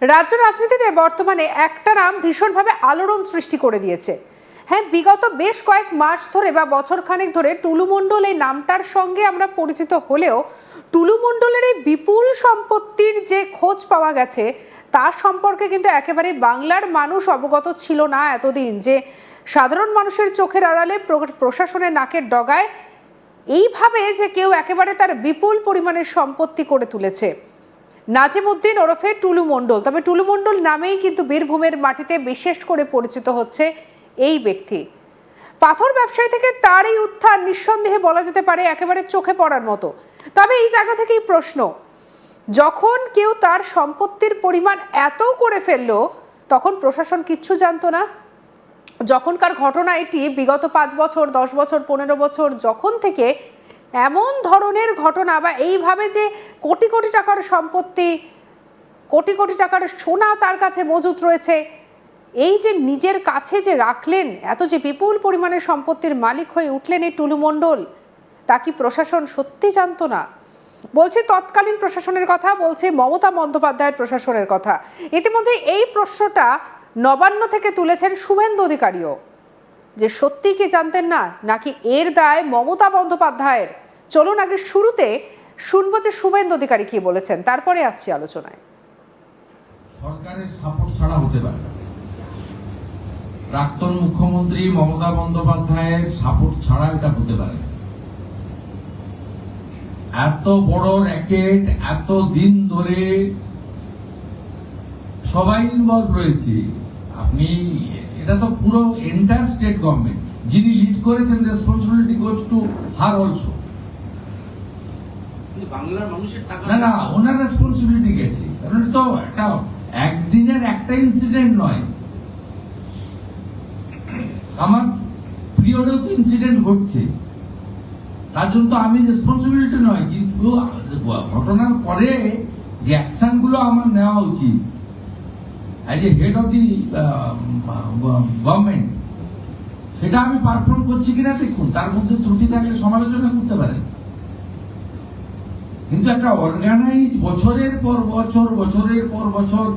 রাজ্য রাজনীতিতে বর্তমানে একটা নাম ভীষণভাবে আলোড়ন সৃষ্টি করে দিয়েছে। হ্যাঁ, বিগত বেশ কয়েক মাস ধরে বা বছরখানেক ধরে টুলু মণ্ডল এই নামটার সঙ্গে আমরা পরিচিত হলেও টুলু মণ্ডলের এই বিপুল সম্পত্তির যে খোঁজ পাওয়া গেছে তার সম্পর্কে কিন্তু একেবারে বাংলার মানুষ অবগত ছিল না এতদিন, যে সাধারণ মানুষের চোখের আড়ালে প্রশাসনের নাকের ডগায় এইভাবে যে কেউ একেবারে তার বিপুল পরিমাণের সম্পত্তি করে তুলেছে। নাজিমউদ্দিন ওরফে টুলু মণ্ডল। তবে টুলু মণ্ডল নামেই কিন্তু বীরভূমের মাটিতে বিশেষ করে পরিচিত হচ্ছে এই ব্যক্তি। পাথর ব্যবসায়ী থেকে তার এই উত্থান নিঃসন্দেহে বলা যেতে পারে একেবারে চোখে পড়ার মতো। তবে এই জায়গা থেকেই প্রশ্ন, যখন কেউ তার সম্পত্তির পরিমাণ এত করে ফেললো তখন প্রশাসন কিচ্ছু জানতো না? যখনকার ঘটনা এটি, বিগত 5 বছর 10 বছর 15 বছর যখন থেকে এমন ধরনের ঘটনা বা এইভাবে যে কোটি কোটি টাকার সম্পত্তি, কোটি কোটি টাকার সোনা তার কাছে মজুত রয়েছে, এই যে নিজের কাছে যে রাখলেন, এত যে বিপুল পরিমাণের সম্পত্তির মালিক হয়ে উঠলেন এই টুলু মণ্ডল, তা কি প্রশাসন সত্যি জানতো না? বলছি তৎকালীন প্রশাসনের কথা, বলছে মমতা বন্দ্যোপাধ্যায়ের প্রশাসনের কথা। ইতিমধ্যে এই প্রশ্নটা নবান্ন থেকে তুলেছেন শুভেন্দু অধিকারীও, যে সত্যি কি জানতেন না, নাকি এর দায় মমতা বন্দ্যোপাধ্যায়ের? চলুন আগে শুরুতে শুনবো যে শুভেন্দু অধিকারী কি বলেছেন, তারপরে আসছি আলোচনায়। সরকারের সাপোর্ট ছাড়া হতে পারে না। প্রাক্তন মুখ্যমন্ত্রী মমতা বন্দ্যোপাধ্যায়ের সাপোর্ট ছাড়া এটা হতে পারে না। এত বড় র্যাকেট, এত দিন ধরে সবাই ইনভলভ রয়েছে। আপনি এটা তো পুরো এন্টায়ার স্টেট গভর্নমেন্ট যিনি লিড করেছেন, responsibility goes to her also. বাংলার মানুষের টাকা না, ওনার রেসপন্সিবিলিটি গেছে, কারণ তো একটা একদিনের একটা ইনসিডেন্ট নয়, আমার পিরিয়ডেও তো ইনসিডেন্ট ঘটছে, তার জন্য তো আমি রেসপন্সিবিলিটি নয়। কিন্তু ঘটনার পরে যে অ্যাকশন গুলো আমার নেওয়া উচিত as a head of the government, সেটা আমি পারফর্ম করছি কিনা দেখুন। তার মধ্যে ত্রুটি থাকলে সমালোচনা করতে পারেন, কিন্তু একটা অর্গানাইজ বছরের পর বছর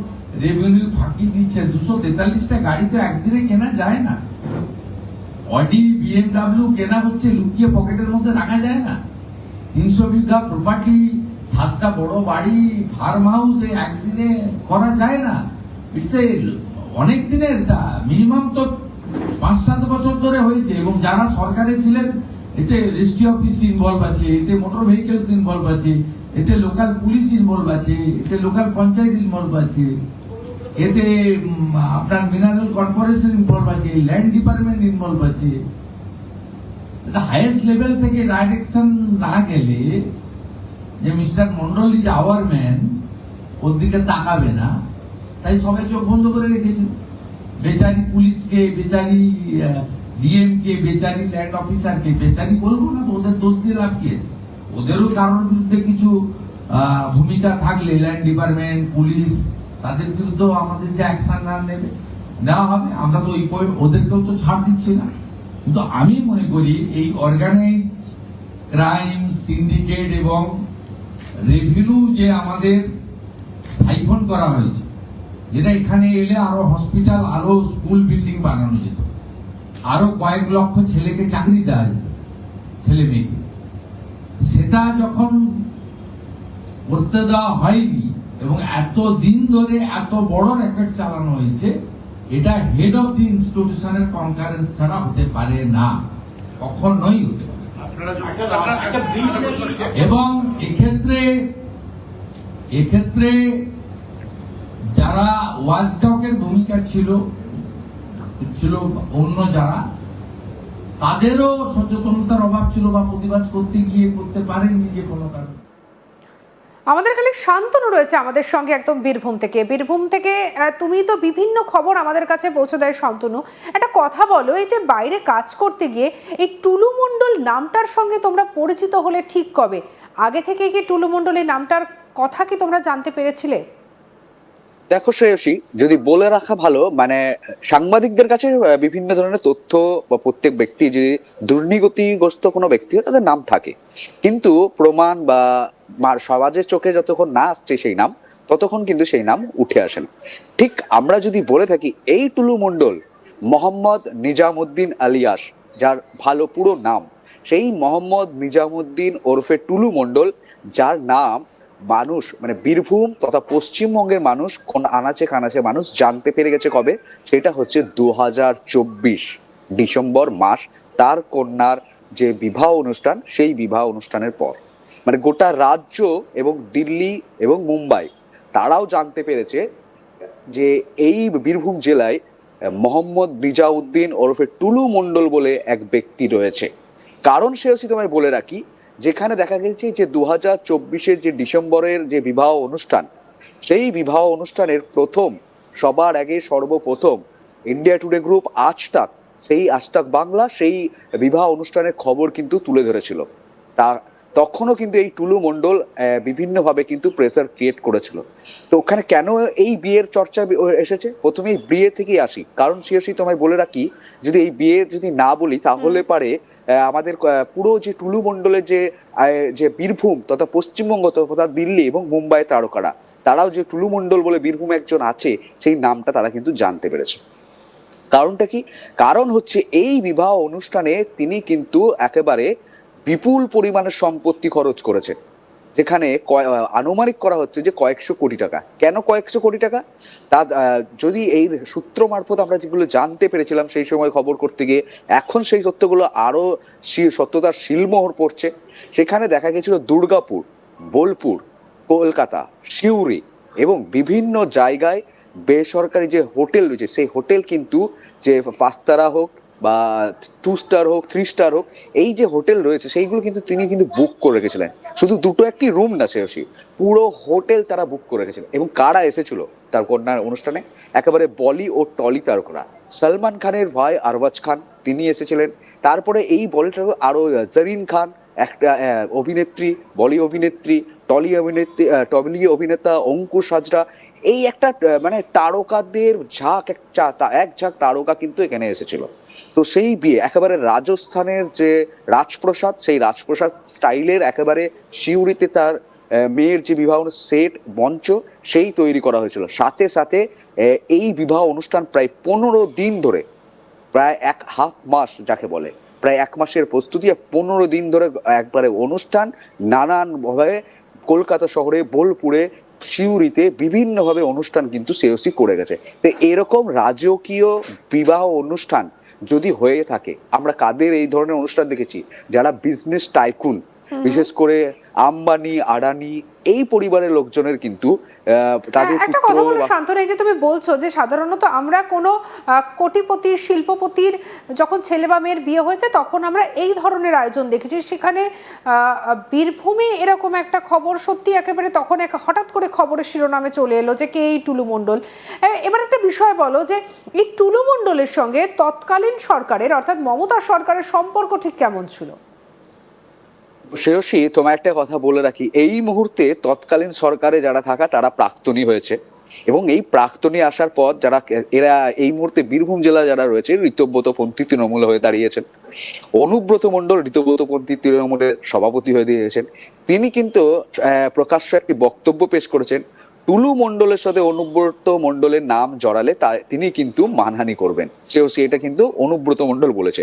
রেভিনিউ ফাঁকি দিচ্ছে। 243টা গাড়ি তো একদিনে কেনা যায় না। অডি BMW কেনা হচ্ছে, লুকিয়ে পকেটের মধ্যে রাখা যায় না। 300 বিঘা প্রপার্টি, 7টা বড় বাড়ি, ফার্ম হাউস একদিনে করা যায় না। ইটস এ অনেক দিনের, মিনিমাম তো 5-7 বছর ধরে হয়েছে। এবং যারা সরকারে ছিলেন, এতে রেজিস্ট্রি অফিস ইনভলভ আছে, এতে মোটর ভেহিকলস ইনভলভ আছে, এতে লোকাল পুলিশ ইনভলভ আছে, এতে লোকাল পঞ্চায়েত ইনভলভ আছে, এতে আপনার মিনারেল কর্পোরেশন ইনভলভ আছে, ল্যান্ড ডিপার্টমেন্ট ইনভলভ আছে। হাইয়েস্ট লেভেল থেকে ডাইরেকশন না গেলে যে mister Mondal is our man, ওর দিকে তাকাবে না, তাই সবাই চোখ বন্ধ করে রেখেছে। বেচারি পুলিশকে, বেচারি ডিএম কে, বেচারি ল্যান্ড অফিসারকে, বেচারি বলবো না, ওদের দোষ দিয়ে লাভ কি আছে? ওদেরও কারোর বিরুদ্ধে কিছু ভূমিকা থাকলে ল্যান্ড ডিপার্টমেন্ট, পুলিশ, তাদের বিরুদ্ধে আমাদের যে অ্যাকশন নেওয়া হবে, আমরা তো ওদেরকেও তো ছাড় দিচ্ছি না। কিন্তু আমি মনে করি এই অর্গানাইজ ক্রাইম সিন্ডিকেট এবং রেভিনিউ যে আমাদের সাইফন করা হয়েছে, যেটা এখানে এলে আরো হসপিটাল, আরো স্কুল বিল্ডিং বানানো যেত, আরো কয়েক লক্ষ ছেলেকে চাকরি দেওয়া যেত, ছেলে মেয়েকে, সেটা যখন করতে দেওয়া হয়নি এবং এত দিন ধরে এত বড় র্যাকেট চালানো হয়েছে, এটা হেড অফ দি ইনস্টিটিউশনের কনকারেন্স ছাড়া হতে পারে না, কখনোই হতে পারে। এবং এক্ষেত্রে যারা ওয়াচডগের ভূমিকা ছিল অন্য যারা, তাদেরও সচেতনতার অভাব ছিল বা প্রতিবাদ করতে গিয়ে করতে পারেননি যে কোনো কারণে। আমাদের খালি শান্তনু রয়েছে আমাদের সঙ্গে একদম বীরভূম থেকে। তুমি তো বিভিন্ন খবর আমাদের কাছে পৌঁছে দেয় শান্তনু। একটা কথা বলো, এই যে বাইরে কাজ করতে গিয়ে এই টুলু মণ্ডল নামটার সঙ্গে তোমরা পরিচিত হলে ঠিক কবে? আগে থেকে কি টুলু মণ্ডল এই নামটার কথা কি তোমরা জানতে পেরেছিলে? দেখো শ্রেয়সী, যদি বলে রাখা ভালো, মানে সাংবাদিকদের কাছে বিভিন্ন ধরনের তথ্য বা প্রত্যেক ব্যক্তি যদি দুর্নীতিগ্রস্ত কোনো ব্যক্তি হয় তাদের নাম থাকে, কিন্তু প্রমাণ বা সমাজের চোখে যতক্ষণ না আসছে সেই নাম, ততক্ষণ কিন্তু সেই নাম উঠে আসে না। ঠিক আমরা যদি বলে থাকি এই টুলু মণ্ডল মোহাম্মদ নিজামুদ্দিন আলিয়াস, যার ভালো পুরো নাম, সেই মোহাম্মদ নিজামুদ্দিন ওরফে টুলু মণ্ডল, যার নাম মানুষ মানে বীরভূম তথা পশ্চিমবঙ্গের মানুষ কোন আনাচে কানাচে মানুষ জানতে পেরে গেছে কবে, সেটা হচ্ছে 2024 ডিসেম্বর মাস, তার কন্যার যে বিবাহ অনুষ্ঠান, সেই বিবাহ অনুষ্ঠানের পর। মানে গোটা রাজ্য এবং দিল্লি এবং মুম্বাই তারাও জানতে পেরেছে যে এই বীরভূম জেলায় মোহাম্মদ নিজাউদ্দিন ওরফে টুলু মণ্ডল বলে এক ব্যক্তি রয়েছে। কারণ সে হচ্ছে, তোমায় বলে রাখি, যেখানে দেখা গেছে যে 2024 যে ডিসেম্বরের যে বিবাহ অনুষ্ঠান, সেই বিবাহ অনুষ্ঠানের সবার আগে সর্বপ্রথম ইন্ডিয়া টুডে গ্রুপ আজ তাক, সেই আজ তাক বাংলা সেই বিবাহ অনুষ্ঠানের খবর কিন্তু তুলে ধরেছিল। তা তখনও কিন্তু এই টুলু মণ্ডল বিভিন্নভাবে কিন্তু প্রেসার ক্রিয়েট করেছিল। তো ওখানে কেন এই বিয়ের চর্চা এসেছে, প্রথমে এই বিয়ে থেকেই আসি। কারণ সে তোমায় বলে রাখি, যদি এই বিয়ে যদি না বলি তাহলে পারে আমাদের পুরো যে টুলু মণ্ডলের যে বীরভূম তথা পশ্চিমবঙ্গ তথা দিল্লি এবং মুম্বাই তারকারা, তারাও যে টুলু মণ্ডল বলে বীরভূম একজন আছে, সেই নামটা তারা কিন্তু জানতে পেরেছে। কারণটা কি? কারণ হচ্ছে এই বিবাহ অনুষ্ঠানে তিনি কিন্তু একেবারে বিপুল পরিমাণের সম্পত্তি খরচ করেছে, যেখানে আনুমানিক করা হচ্ছে যে কয়েকশো কোটি টাকা। কেন কয়েকশো কোটি টাকা? তা যদি এই সূত্র মারফত আমরা যেগুলো জানতে পেরেছিলাম সেই সময় খবর করতে গিয়ে, এখন সেই তথ্যগুলো আরো সত্যতার শিলমোহর পড়ছে। সেখানে দেখা গেছিল দুর্গাপুর, বোলপুর, কলকাতা, সিউড়ি এবং বিভিন্ন জায়গায় বেসরকারি যে হোটেল রয়েছে, সেই হোটেল কিন্তু যে 5 তারা হোক বা 2 স্টার হোক, 3 স্টার হোক, এই যে হোটেল রয়েছে সেইগুলো কিন্তু তিনি কিন্তু বুক করে রেখেছিলেন। শুধু দুটো একটি রুম না, সে পুরো হোটেল তারা বুক করে রেখেছিলেন। এবং কারা এসেছিল তার কন্যার অনুষ্ঠানে? একেবারে বলি ও টলি তারকারা। সলমান খানের ভাই আরবাজ খান, তিনি এসেছিলেন। তারপরে এই বলিটার আরো জরিন খান, একটা অভিনেত্রী, বলি অভিনেত্রী, টলি অভিনেতা অঙ্কুশ হাজরা, এই একটা মানে তারকাদের এক ঝাঁক তারকা কিন্তু এখানে এসেছিল। তো সেই বিয়ে একেবারে রাজস্থানের যে রাজপ্রসাদ, সেই রাজপ্রসাদ স্টাইলের একেবারে সিউড়িতে তার মেয়ের যে বিবাহ সেট মঞ্চ সেই তৈরি করা হয়েছিল। সাথে সাথে এই বিবাহ অনুষ্ঠান প্রায় 15 দিন ধরে, প্রায় হাফ মাস যাকে বলে, প্রায় 1 মাসের প্রস্তুতি, 15 দিন ধরে একবারে অনুষ্ঠান নানানভাবে কলকাতা শহরে, বোলপুরে, সিউড়িতে বিভিন্নভাবে অনুষ্ঠান কিন্তু সিওসি করে গেছে। তো এরকম রাজকীয় বিবাহ অনুষ্ঠান যদি হয়ে থাকে, আমরা কাদের এই ধরনের অনুষ্ঠান দেখেছি? যারা বিজনেস টাইকুন, বিশেষ করে আম্বানি, আদানি, এই পরিবারের লোকজনের কিন্তু তাদের একটা পুত্র কথা বলো শান্তনু, এই যে তুমি বলছো যে সাধারণত আমরা কোনো কোটিপতি শিল্পপতির যখন ছেলে বা মেয়ের বিয়ে হয়েছে তখন আমরা এই ধরনের আয়োজন দেখেছি, সেখানে বীরভূমে এরকম একটা খবর সত্যি একেবারে তখন হঠাৎ করে খবরের শিরোনামে চলে এলো যে কে এই টুলু মণ্ডল। এবার একটা বিষয় বলো যে এই টুলু মণ্ডলের সঙ্গে তৎকালীন সরকারের অর্থাৎ মমতা সরকারের সম্পর্ক ঠিক কেমন ছিল? শ্রেয়সী, তোমার একটা কথা বলে রাখি, এই মুহূর্তে তৎকালীন সরকারে যারা থাকা তারা প্রাক্তনী হয়েছে, এবং এই প্রাক্তনী আসার পর এরা এই মুহূর্তে বীরভূম জেলা যারা রয়েছে ঋতব্রতপন্থী তৃণমূল হয়ে দাঁড়িয়েছেন। অনুব্রত মণ্ডল ঋতব্রতপন্থী তৃণমূলের সভাপতি হয়ে দিয়েছেন। তিনি কিন্তু প্রকাশ্য একটি বক্তব্য পেশ করেছেন, টুলু মণ্ডলের সাথে অনুব্রত মণ্ডলের নাম জড়ালে তিনি কিন্তু মানহানি করবেন। এটা কিন্তু অনুব্রত মণ্ডল বলেছে।